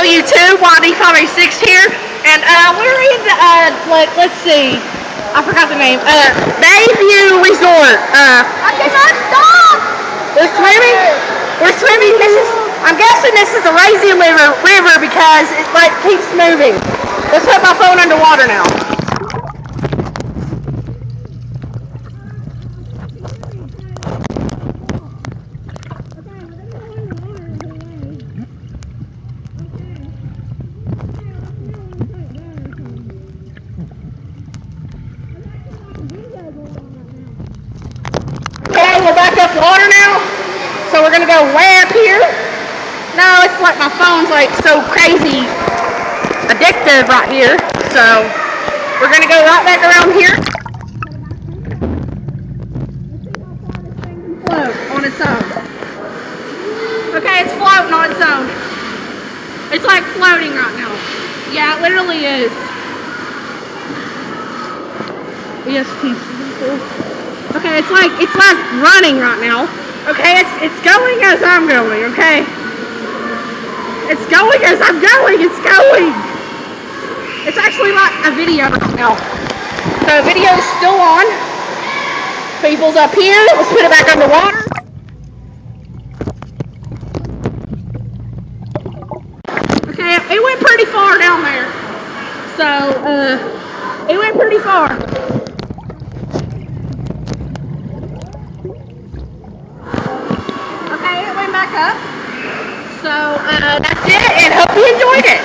YouTube, YD586 here, and we're in the, let's see, I forgot the name, Bayview Resort. I cannot stop! We're swimming, I'm guessing this is the lazy river because it, keeps moving. Let's put my phone underwater now. Okay, we're back up water now, so we're gonna go way up here. No, it's like my phone's so crazy addictive right here, so we're gonna go right back around here. Float on its own. Okay, it's floating on its own. It's like floating right now. Yeah, it literally is. Yes, people. Okay, it's like running right now. Okay, it's going as I'm going, okay? It's going as I'm going, it's going! It's actually like a video right now. The video's still on. People's up here, let's put it back underwater. Okay, it went pretty far down there. So, it went pretty far. Okay, it went back up. So, that's it, and hope you enjoyed it.